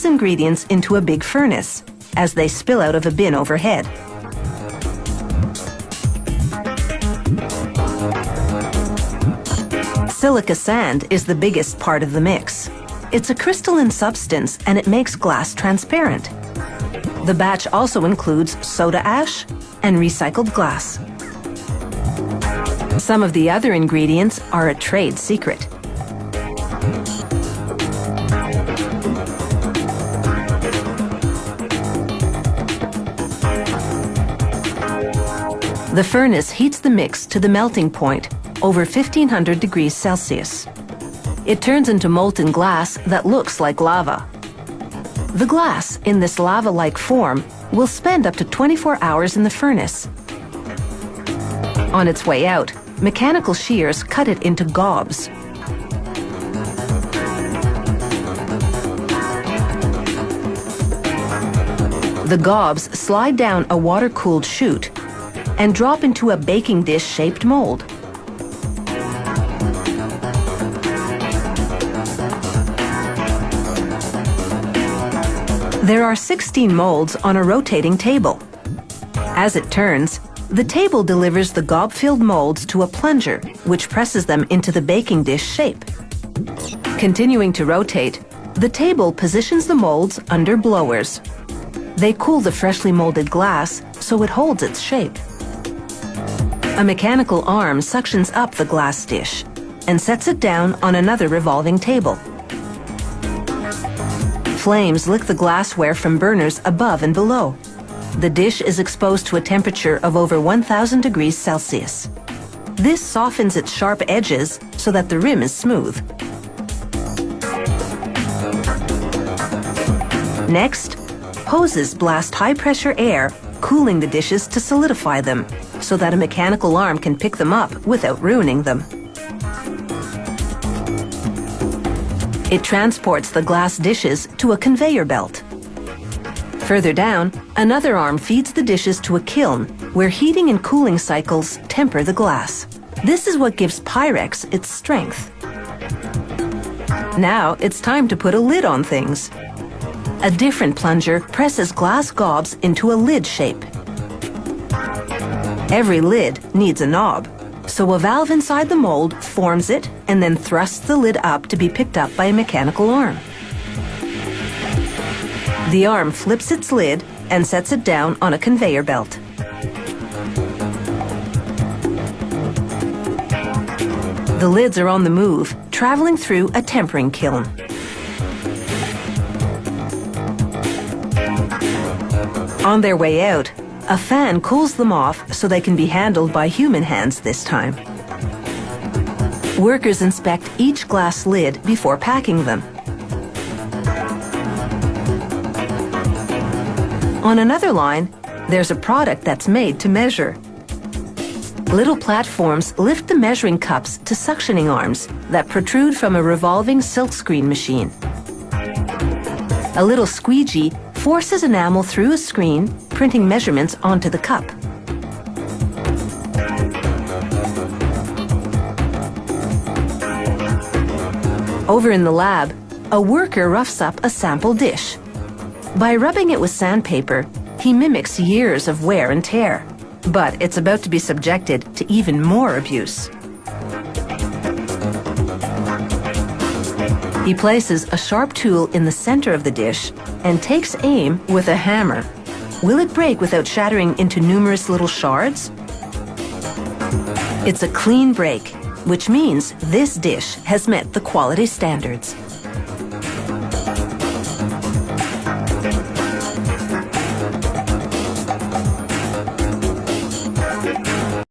ingredients into a big furnace as they spill out of a bin overhead. Silica sand is the biggest part of the mix. It's a crystalline substance and it makes glass transparent. The batch also includes soda ash and recycled glass. Some of the other ingredients are a trade secret. The furnace heats the mix to the melting point, over 1500 degrees Celsius. It turns into molten glass that looks like lava. The glass, in this lava-like form, will spend up to 24 hours in the furnace. On its way out, mechanical shears cut it into gobs. The gobs slide down a water-cooled chute and drop into a baking dish-shaped mold. There are 16 molds on a rotating table. As it turns, the table delivers the gob-filled molds to a plunger, which presses them into the baking dish shape. Continuing to rotate, the table positions the molds under blowers. They cool the freshly molded glass so it holds its shape. A mechanical arm suctions up the glass dish and sets it down on another revolving table. Flames lick the glassware from burners above and below. The dish is exposed to a temperature of over 1000 degrees Celsius. This softens its sharp edges so that the rim is smooth. Next, hoses blast high-pressure air, cooling the dishes to solidify them, so that a mechanical arm can pick them up without ruining them. It transports the glass dishes to a conveyor belt. Further down, another arm feeds the dishes to a kiln, where heating and cooling cycles temper the glass. This is what gives Pyrex its strength. Now it's time to put a lid on things. A different plunger presses glass gobs into a lid shape. Every lid needs a knob, so a valve inside the mold forms it and then thrusts the lid up to be picked up by a mechanical arm. The arm flips its lid and sets it down on a conveyor belt. The lids are on the move, traveling through a tempering kiln. On their way out, a fan cools them off so they can be handled by human hands this time. Workers inspect each glass lid before packing them. On another line, there's a product that's made to measure. Little platforms lift the measuring cups to suctioning arms that protrude from a revolving silkscreen machine. A little squeegee forces enamel through a screen, printing measurements onto the cup. Over in the lab, a worker roughs up a sample dish. By rubbing it with sandpaper, he mimics years of wear and tear, but it's about to be subjected to even more abuse. He places a sharp tool in the center of the dish and takes aim with a hammer. Will it break without shattering into numerous little shards? It's a clean break, which means this dish has met the quality standards.